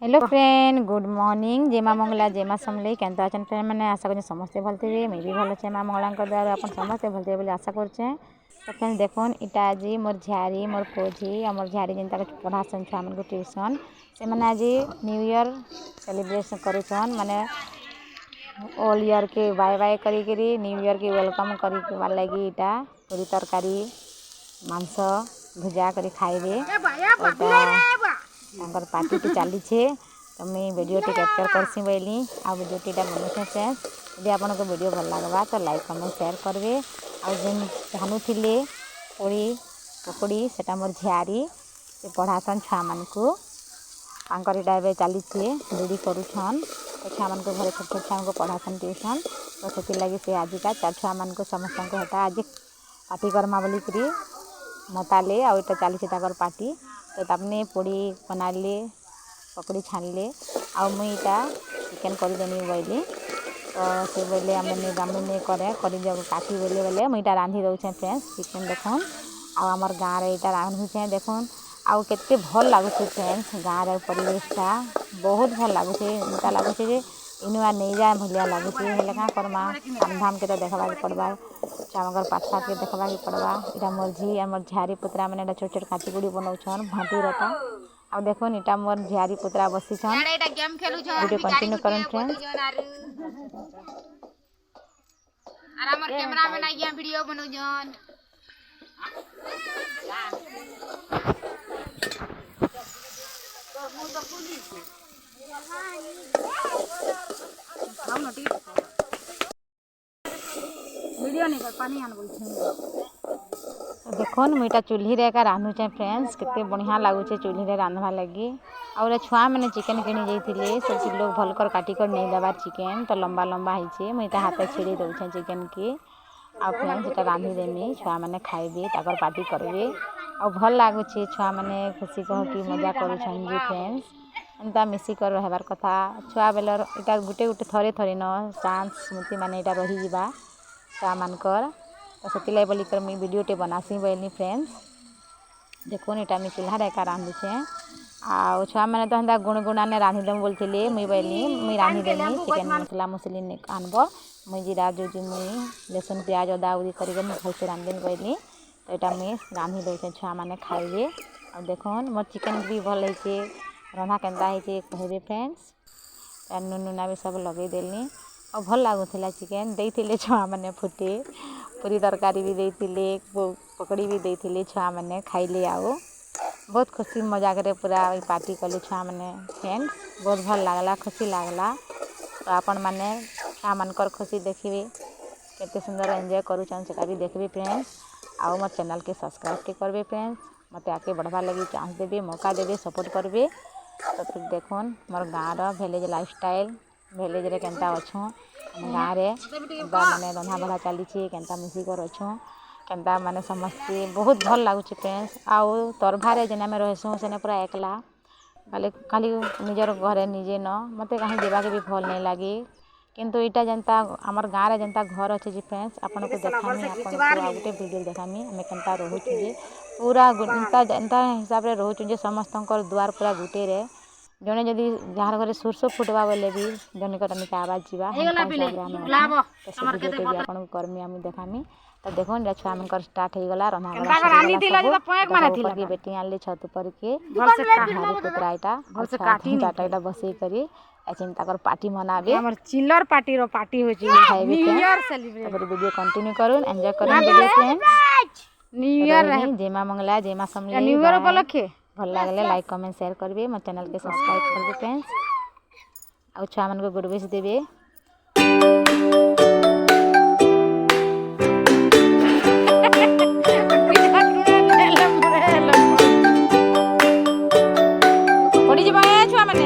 Hello friend, good morning. जय माँ मंगला, जय माँ समलेई। केनता अछन फ्रेंड मैंने आशा कर समस्ते भल थे। मैं भी भल अच्छे माँ मंगला द्वारा अपन समस्ते भल थे आशा करे। तो फ्रेंड्स देखुन इटा आज मोर झारी मोर पोझी और मोर झारी जिनता पढ़ासन छुआ मन को ट्यूशन से मैंने आज न्यू ईयर सेलिब्रेशन करुछन माने ऑल ईयर के बाय बाय करी न्यू ईयर के वेलकम करी लगी इटा पूरी तरकारी मांस भुजा करी खाइबे पार्टी टी चली तो मुझे वीडियो टी कैप्चर करसी बोली आ वीडियो टीटा बनूचे फ्रेंड्स। यदि आपको वीडियो भल लगा तो लाइक कमेंट शेयर करेंगे। आन जानूले पूरी पकड़ी से मोर झारी से पढ़ासन छुआ मान को इटा चली दीदी करुछन तो छुआ मान घर छोट छोट छुआ को पढ़ासन ट्यूशन तो से लगी से आजिका चार छुआ मान समस्त हेटा आज पार्टी करमा बोलिकी मताले आईटा चली पार्टी तो तपने पोड़ी बनाले पकड़ी छानले आ मुईटा चिकेन करदेनी बोली तो से बोले आम करे काटी बोले बोले मुईटा रांधि दौचे फ्रेंड्स चिकेन देखुन आमर गाँव में यहाँ रांधुचे देखुन आउ केते भल लगुचे फ्रेंड्स। गाँव परिवेशटा बहुत भल लगुचे इनका लगुचे जे इनुआ नहीं जाए भलिया लगुचे हेले क्या करमा काम धाम के तो देखा पड़वा चामगर पाठ साठ के देखा पड़वा। इटा मोर झी और मोर झारी पुतरा मैंने छोट छोट काटी गुड़ी बनाऊन भाटी रटा आ देखुन इटा मोर झारी पुतरा बसीछन वीडियो कंटिन्यू करन फ्रेंड्स। आर हमर कैमरामैन आ गया वीडियो बनौजन वीडियो नहीं कर पानी आन बोलछन। देखुन मुईटा चूल्ही रे का रांधुचे फ्रेंड्स केते बढ़िया लगुचे चूल्ही रे रांधवा लगी और छुआ मैंने चिकेन किनी जाइए सब लोग भलकर काटिकर नहीं देवार चिकेन तो लंबा लंबा होइए मुईटा हाथ छिड़ी दौचे चिकेन की आ फ्रेंड्स इटा रांधि देमी छुआ मैंने खाइबे ताकर पार्टी करबे आ भल लगुचे छुआ मैंने खुशी कह कि मजा करुछन जी फ्रेंड्स एंता मिसिकर रहबार कथा छुआ बेलर इटा गुटे गुटे थरे थरे न चांस स्मृति माने इटा रही जिबा छुआ मानकर तो से बोलिकर मुझे वीडियो टे बनासी बोली फ्रेंड्स। देखुन इटा मुझे चूल्हा रेका रांधुचे आ छुआ मैंने तो हंदा गुणगुणाने रांधिदेम बोलते मुई बोली मुई रांधिदेमी चिकेन मसला मसली आनब मुई जीरा जो मुई लहसुन प्याज अदा उदी कर भलसे रांधिदेमी बोली तो यहाँ मुई रांधि दौचे छुआ मैंने खाइबे और देखुन मोर चिकेन भी भल होइए रंधा केन्ता होइए कहबे फ्रेंड्स। नून नुना भी सब लगे देली और भल लगुला चिकेन देते छुआ मैंने फुटे पूरी तरकारी भी देते पकड़ी भी देते छुआ मैंने खाइले आओ बहुत खुशी मजा करे पूरा पार्टी कले छुआ मैंने फ्रेंड्स बहुत भल लगला खुशी लगला तो आपण मैंने छुआ मानकर खुशी देखिए केते सुंदर एंजॉय करुछन सेटा भी देखबे फ्रेंड्स। आओ मोर चैनल के सब्सक्राइब के करबे फ्रेंड्स मते आके बढ़वा लगी चांस देबे मौका देबे सपोर्ट करबे। तो फिर देखुन मोर गाँव भिलेज लाइफस्टाइल भिलेज रे केनता अच्छु गाँव रे केनता माने रंधा बढ़ा चली केनता मिसिकर अच्छु केनता माने समस्ते बहुत भल लगुचे फ्रेंड्स। आउ तरभारे जेने आम रहसुँ सेने पूरा एकला खाली निजर घरे निजे न मते कहीं देवाके भी भल नहीं लगे किंतु इटा जनता आमर गाँव रे जनता घर अच्छे जी फ्रेंड्स आपन को देखामी आपन को आ गोटे वीडियो देखामी आम केनता रोचु जे पूरा एंता हिसाब रे रोचु जे समस्तंकर दुआर पूरा गुटे रे जने जदि जार घरे सुरसो फुटवा बोले भी जने कटनिक आवाज जीवा वीडियो भी आपन करमी आम देखामी। तो देखो छुआ मन स्टार्ट हो गला रंधा बेटी आनले छत पर के पुतरा इटा बसई करी चिंता पार्टी मनाबे हमर चिल्लर पार्टी रो पार्टी हो new year celebrate video continue करूँ एंजॉय करूँ वीडियो फ्रेंड्स। न्यू ईयर जय माँ मंगला जय माँ समलेई न्यू ईयर उपलक्षे भल लगले लाइक कमेंट शेयर करबे मोर चैनल के सब्सक्राइब करबे फ्रेंड्स आ छुआ मन को गुड विश देबे। पड़ी जबा छुआ माने